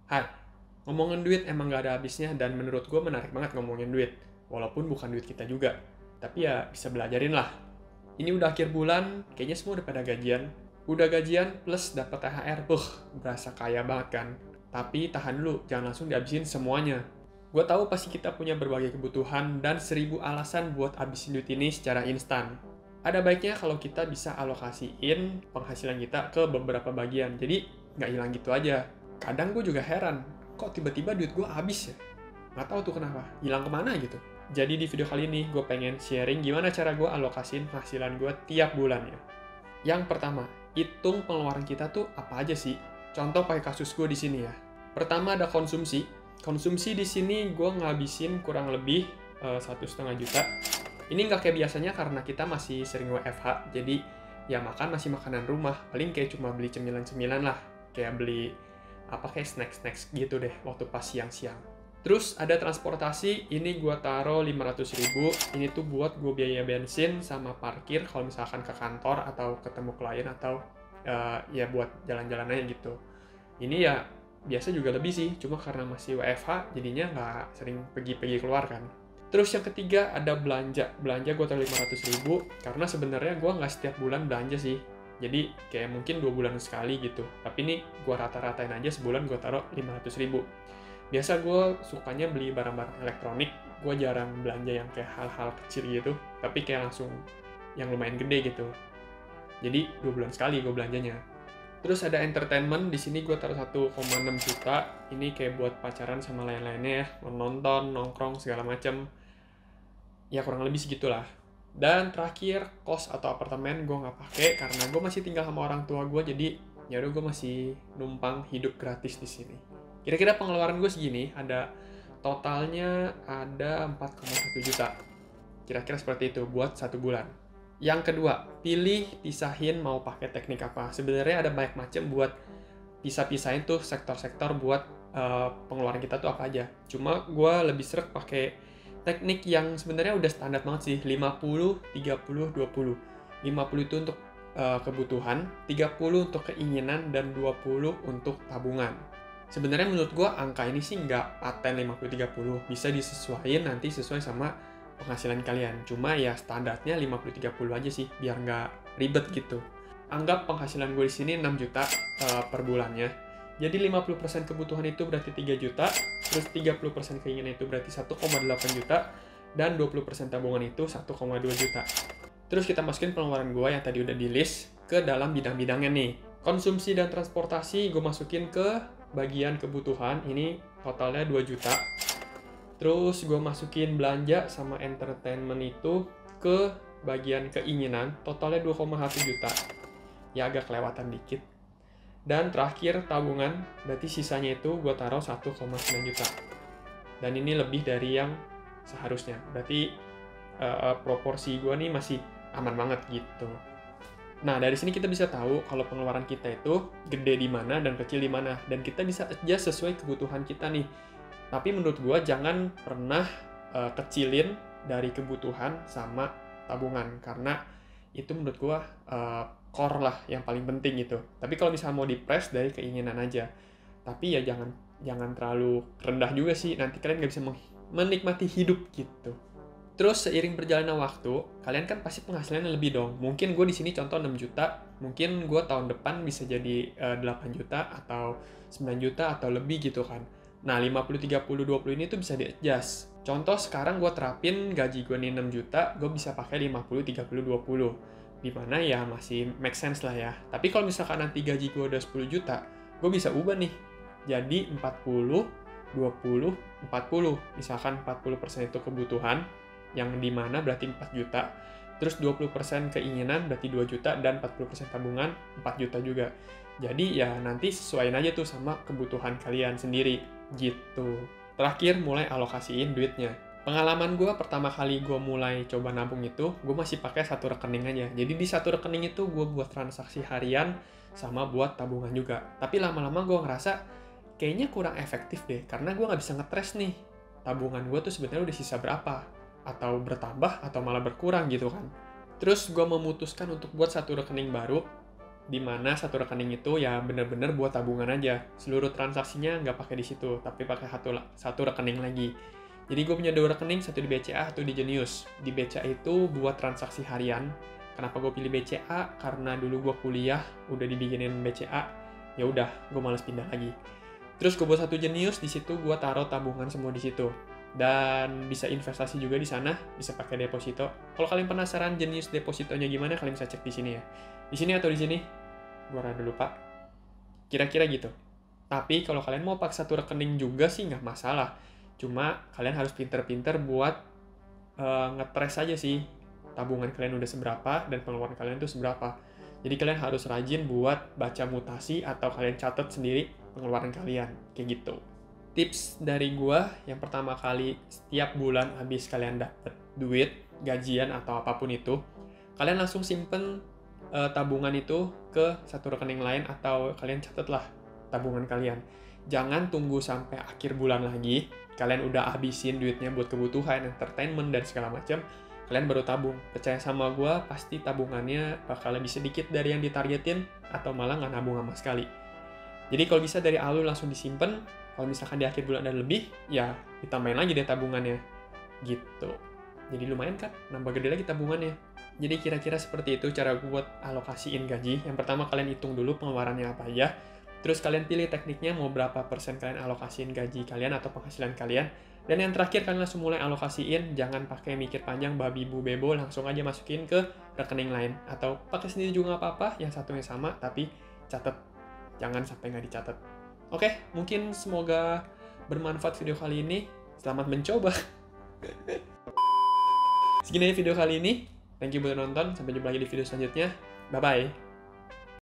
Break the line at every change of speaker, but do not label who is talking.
Hai, ngomongin duit emang gak ada habisnya dan menurut gue menarik banget ngomongin duit. Walaupun bukan duit kita juga. Tapi ya bisa belajarin lah. Ini udah akhir bulan, kayaknya semua udah pada gajian. Udah gajian plus dapat THR, berasa kaya banget kan. Tapi tahan dulu, jangan langsung dihabisin semuanya. Gue tahu pasti kita punya berbagai kebutuhan dan 1000 alasan buat habisin duit ini secara instan. Ada baiknya kalau kita bisa alokasiin penghasilan kita ke beberapa bagian. Jadi nggak hilang gitu aja. Kadang gue juga heran, kok tiba-tiba duit gue habis ya? Nggak tahu tuh kenapa, hilang kemana gitu. Jadi di video kali ini gue pengen sharing gimana cara gue alokasin penghasilan gue tiap bulannya. Yang pertama, hitung pengeluaran kita tuh apa aja sih? Contoh pakai kasus gue di sini ya. Pertama ada konsumsi. Konsumsi di sini gue ngabisin kurang lebih 1,5 juta. Ini nggak kayak biasanya karena kita masih sering WFH, jadi ya makan masih makanan rumah. Paling kayak cuma beli cemilan-cemilan lah, kayak beli kayak snacks gitu deh waktu pas siang-siang. Terus ada transportasi, ini gue taruh 500.000. Ini tuh buat gue biaya bensin sama parkir kalau misalkan ke kantor atau ketemu klien atau ya buat jalan-jalan aja gitu. Ini ya biasa juga lebih sih, cuma karena masih WFH jadinya nggak sering pergi-pergi keluar kan. Terus yang ketiga ada belanja. Belanja gue taruh 500.000 karena sebenarnya gue nggak setiap bulan belanja sih. Jadi kayak mungkin 2 bulan sekali gitu. Tapi ini gue rata-ratain aja sebulan gue taruh 500.000. Biasa gue sukanya beli barang-barang elektronik. Gue jarang belanja yang kayak hal-hal kecil gitu. Tapi kayak langsung yang lumayan gede gitu. Jadi 2 bulan sekali gue belanjanya. Terus ada entertainment, di sini gue taruh 1,6 juta. Ini kayak buat pacaran sama lain-lainnya ya. Nonton, nongkrong, segala macem. Ya kurang lebih segitulah. Dan terakhir, kos atau apartemen gue nggak pakai karena gue masih tinggal sama orang tua gue, jadi ya udah gue masih numpang hidup gratis di sini. Kira-kira pengeluaran gue segini, ada totalnya ada 4,1 juta. Kira-kira seperti itu buat 1 bulan. Yang kedua, pilih pisahin mau pakai teknik apa. Sebenarnya ada banyak macam buat pisah-pisahin tuh sektor-sektor buat pengeluaran kita tuh apa aja. Cuma gue lebih sering pakai teknik yang sebenarnya udah standar banget sih, 50, 30, 20. 50 itu untuk kebutuhan, 30 untuk keinginan, dan 20 untuk tabungan. Sebenarnya menurut gue angka ini sih nggak paten 50-30, bisa disesuaikan nanti sesuai sama penghasilan kalian. Cuma ya standarnya 50-30 aja sih, biar nggak ribet gitu. Anggap penghasilan gue di sini 6 juta per bulannya. Jadi 50% kebutuhan itu berarti 3 juta, terus 30% keinginan itu berarti 1,8 juta, dan 20% tabungan itu 1,2 juta. Terus kita masukin pengeluaran gue yang tadi udah di list ke dalam bidang-bidangnya nih. Konsumsi dan transportasi gue masukin ke bagian kebutuhan, ini totalnya 2 juta. Terus gue masukin belanja sama entertainment itu ke bagian keinginan, totalnya 2,1 juta. Ya agak kelewatan dikit. Dan terakhir tabungan, berarti sisanya itu gue taruh 1,9 juta. Dan ini lebih dari yang seharusnya. Berarti proporsi gue nih masih aman banget gitu. Nah, dari sini kita bisa tahu kalau pengeluaran kita itu gede di mana dan kecil di mana. Dan kita bisa adjust sesuai kebutuhan kita nih. Tapi menurut gue jangan pernah kecilin dari kebutuhan sama tabungan. Karena itu menurut gue core lah yang paling penting gitu. Tapi kalau misalnya mau di-press dari keinginan aja. Tapi ya jangan terlalu rendah juga sih. Nanti kalian nggak bisa menikmati hidup gitu. Terus seiring berjalannya waktu, kalian kan pasti penghasilannya lebih dong. Mungkin gue di sini contoh 6 juta, mungkin gue tahun depan bisa jadi 8 juta atau 9 juta atau lebih gitu kan. Nah, 50, 30, 20 ini tuh bisa di-adjust. Contoh sekarang gue terapin gaji gue nih 6 juta, gue bisa pakai 50, 30, 20. Dimana ya masih make sense lah ya. Tapi kalau misalkan nanti gaji gue udah 10 juta, gue bisa ubah nih. Jadi 40, 20, 40. Misalkan 40% itu kebutuhan, yang dimana berarti 4 juta, terus 20% keinginan berarti 2 juta, dan 40% tabungan 4 juta juga. Jadi ya nanti sesuaiin aja tuh sama kebutuhan kalian sendiri gitu. Terakhir mulai alokasiin duitnya. Pengalaman gue pertama kali gue mulai coba nabung itu, gue masih pakai satu rekening aja. Jadi di satu rekening itu gue buat transaksi harian sama buat tabungan juga. Tapi lama-lama gue ngerasa kayaknya kurang efektif deh, karena gue nggak bisa ngetrace nih tabungan gue tuh sebenarnya udah sisa berapa, atau bertambah atau malah berkurang gitu kan. Terus gue memutuskan untuk buat satu rekening baru Dimana satu rekening itu ya bener-bener buat tabungan aja. Seluruh transaksinya nggak pakai di situ, tapi pakai satu rekening lagi. Jadi gue punya 2 rekening, satu di BCA, satu di Genius. Di BCA itu buat transaksi harian. Kenapa gue pilih BCA? Karena dulu gue kuliah udah dibikinin BCA, ya udah gue males pindah lagi. Terus gue buat satu Genius, di situ gue taruh tabungan semua di situ. Dan bisa investasi juga di sana, bisa pakai deposito. Kalau kalian penasaran Genius depositonya gimana, kalian bisa cek di sini ya. Di sini atau di sini? Gue rada lupa. Kira-kira gitu. Tapi kalau kalian mau pakai satu rekening juga sih nggak masalah. Cuma kalian harus pinter-pinter buat ngetrace aja sih tabungan kalian udah seberapa dan pengeluaran kalian itu seberapa. Jadi kalian harus rajin buat baca mutasi atau kalian catat sendiri pengeluaran kalian. Kayak gitu. Tips dari gua, yang pertama kali setiap bulan habis kalian dapet duit, gajian atau apapun itu, kalian langsung simpen tabungan itu ke satu rekening lain atau kalian catatlah tabungan kalian. Jangan tunggu sampai akhir bulan lagi, kalian udah habisin duitnya buat kebutuhan, entertainment, dan segala macam, kalian baru tabung. Percaya sama gua, pasti tabungannya bakal lebih sedikit dari yang ditargetin atau malah nggak nabung sama sekali. Jadi kalau bisa dari awal langsung disimpan, kalau misalkan di akhir bulan ada lebih, ya ditambahin lagi deh tabungannya. Gitu. Jadi lumayan kan, nambah gede lagi tabungannya. Jadi kira-kira seperti itu cara buat alokasiin gaji. Yang pertama kalian hitung dulu pengeluarannya apa aja. Terus kalian pilih tekniknya mau berapa persen kalian alokasiin gaji kalian atau penghasilan kalian. Dan yang terakhir kalian langsung mulai alokasiin, jangan pakai mikir panjang babi bu bebo, langsung aja masukin ke rekening lain. Atau pakai sendiri juga nggak apa-apa, yang satunya sama, tapi catat. Jangan sampai nggak dicatat. Oke, mungkin semoga bermanfaat video kali ini. Selamat mencoba. Segini aja video kali ini. Thank you buat nonton. Sampai jumpa lagi di video selanjutnya. Bye-bye.